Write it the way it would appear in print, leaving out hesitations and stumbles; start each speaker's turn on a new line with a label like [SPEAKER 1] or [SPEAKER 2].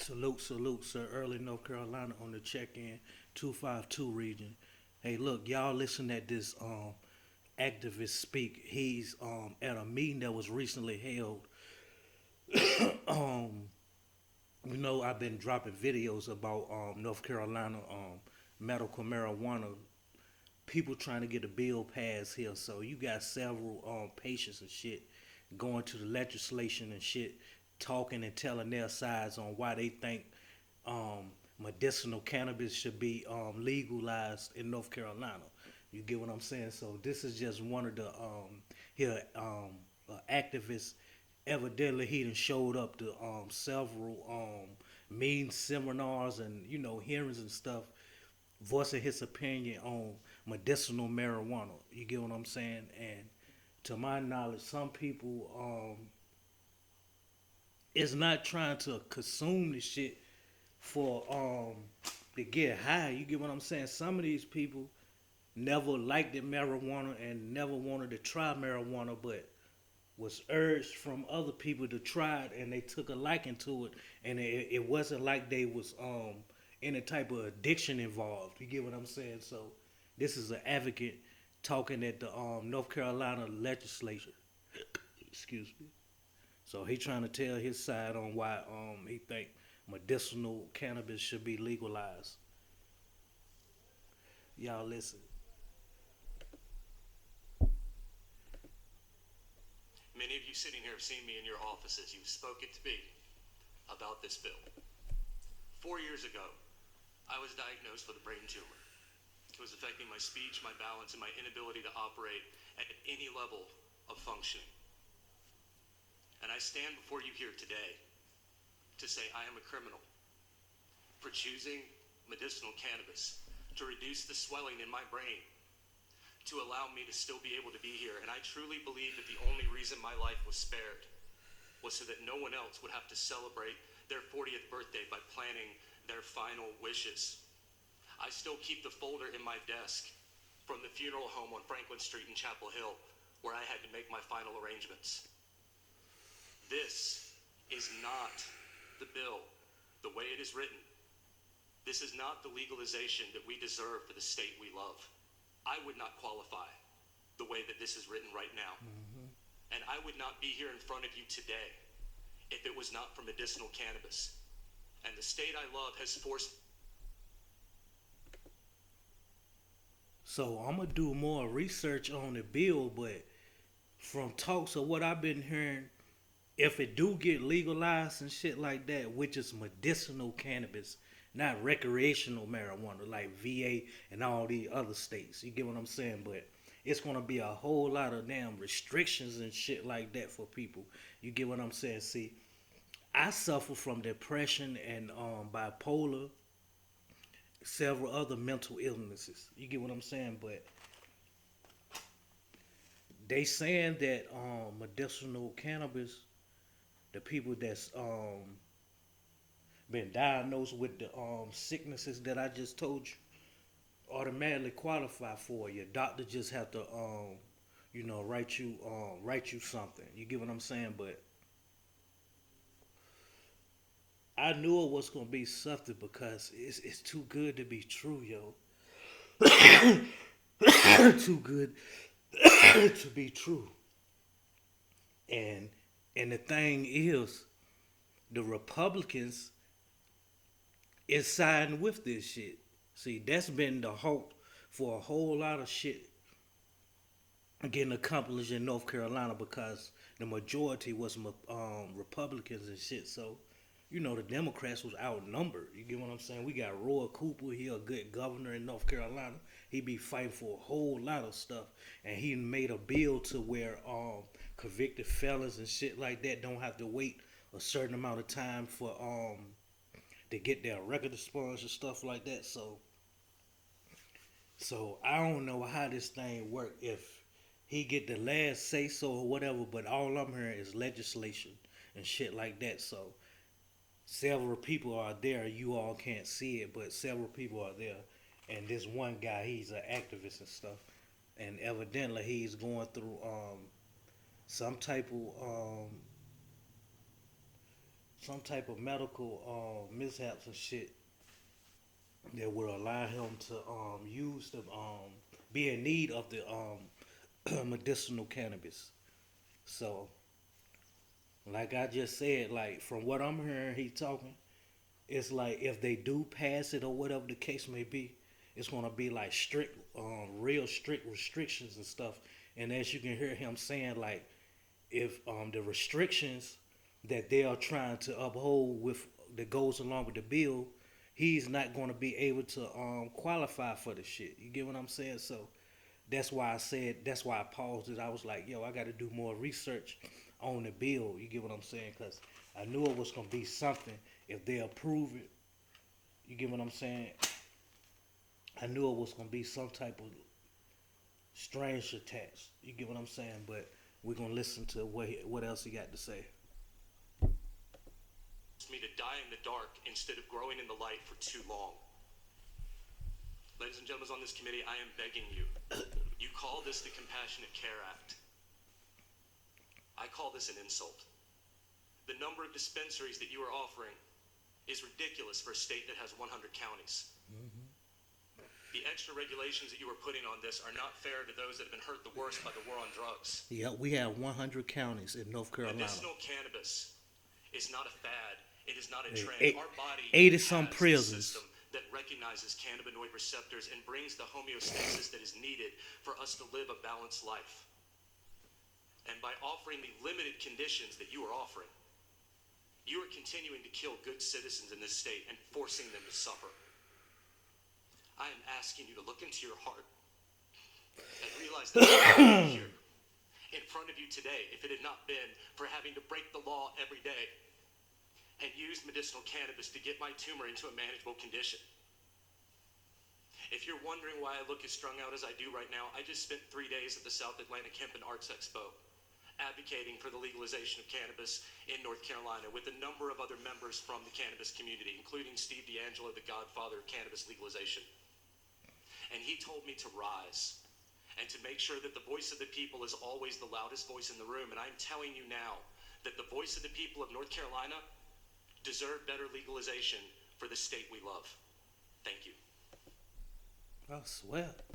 [SPEAKER 1] Salute, sir. Early North Carolina on the check-in, 252 region. Hey, look, y'all listen at this activist speak. He's at a meeting that was recently held. um, I've been dropping videos about North Carolina medical marijuana. People trying to get a bill passed here. So you got several patients and shit going to the legislation and shit, talking and telling their sides on why they think medicinal cannabis should be legalized in North Carolina. You get what I'm saying? So this is just one of the here activists. Evidently, he done showed up to several meeting seminars and hearings and stuff, voicing his opinion on medicinal marijuana. You get what I'm saying? And to my knowledge, some people is not trying to consume this shit for to get high. You get what I'm saying? Some of these people never liked the marijuana and never wanted to try marijuana, but was urged from other people to try it, and they took a liking to it, and it wasn't like they was any type of addiction involved. You get what I'm saying? So this is an advocate talking at the North Carolina legislature. Excuse me. So he trying to tell his side on why he think medicinal cannabis should be legalized. Y'all listen.
[SPEAKER 2] Many of you sitting here have seen me in your offices. You've spoken to me about this bill. 4 years ago, I was diagnosed with a brain tumor. It was affecting my speech, my balance, and my inability to operate at any level of functioning. And I stand before you here today to say I am a criminal for choosing medicinal cannabis to reduce the swelling in my brain, to allow me to still be able to be here. And I truly believe that the only reason my life was spared was so that no one else would have to celebrate their 40th birthday by planning their final wishes. I still keep the folder in my desk from the funeral home on Franklin Street in Chapel Hill where I had to make my final arrangements. This is not the bill the way it is written. This is not the legalization that we deserve for the state we love. I would not qualify the way that this is written right now. Mm-hmm. And I would not be here in front of you today if it was not for medicinal cannabis. And the state I love has forced.
[SPEAKER 1] So I'm gonna do more research on the bill, but from talks of what I've been hearing, if it do get legalized and shit like that, which is medicinal cannabis, not recreational marijuana like VA and all the other states. You get what I'm saying? But it's gonna be a whole lot of damn restrictions and shit like that for people. You get what I'm saying? See, I suffer from depression and bipolar, several other mental illnesses. You get what I'm saying? But they saying that medicinal cannabis, the people that's been diagnosed with the sicknesses that I just told you, automatically qualify for it. Your doctor just have to write you something. You get what I'm saying? But I knew it was gonna be something because it's too good to be true, yo. Too good to be true. And the thing is, the Republicans is siding with this shit. See, that's been the hope for a whole lot of shit getting accomplished in North Carolina because the majority was Republicans and shit. So, the Democrats was outnumbered. You get what I'm saying? We got Roy Cooper, he a good governor in North Carolina. He be fighting for a whole lot of stuff. And he made a bill to where convicted felons and shit like that don't have to wait a certain amount of time for to get their record expunged and stuff like that. So I don't know how this thing work, if he get the last say so or whatever, but all I'm hearing is legislation and shit like that. So several people are there. You all can't see it, but several people are there. And this one guy, he's an activist and stuff. And evidently he's going through some type of some type of medical mishaps and shit that will allow him to use the be in need of the medicinal cannabis. So, like I just said, like from what I'm hearing, he talking, it's like if they do pass it or whatever the case may be, it's gonna be like strict, real strict restrictions and stuff. And as you can hear him saying, like if the restrictions that they are trying to uphold with that goes along with the bill, he's not going to be able to qualify for the shit. You get what I'm saying? So that's why I said, that's why I paused it. I was like, yo, I got to do more research on the bill. You get what I'm saying? Because I knew it was going to be something if they approve it. You get what I'm saying? I knew it was going to be some type of strange attached. You get what I'm saying? But we're going to listen to what else he got to say.
[SPEAKER 2] Me to die in the dark instead of growing in the light for too long. Ladies and gentlemen on this committee, I am begging you. You call this the Compassionate Care Act. I call this an insult. The number of dispensaries that you are offering is ridiculous for a state that has 100 counties. Mm-hmm. The extra regulations that you are putting on this are not fair to those that have been hurt the worst by the war on drugs.
[SPEAKER 1] Yeah, we have 100 counties in North Carolina.
[SPEAKER 2] Medicinal cannabis is not a fad. It is not a trend. Our body
[SPEAKER 1] 80-some
[SPEAKER 2] has
[SPEAKER 1] prisons.
[SPEAKER 2] a system that recognizes cannabinoid receptors and brings the homeostasis that is needed for us to live a balanced life. And by offering the limited conditions that you are offering, you are continuing to kill good citizens in this state and forcing them to suffer. I am asking you to look into your heart and realize that I'm here in front of you today if it had not been for having to break the law every day and use medicinal cannabis to get my tumor into a manageable condition. If you're wondering why I look as strung out as I do right now, I just spent 3 days at the South Atlantic Hemp and Arts Expo advocating for the legalization of cannabis in North Carolina with a number of other members from the cannabis community, including Steve D'Angelo, the godfather of cannabis legalization. And he told me to rise and to make sure that the voice of the people is always the loudest voice in the room. And I'm telling you now that the voice of the people of North Carolina deserve better legalization for the state we love. Thank you.
[SPEAKER 1] I swear.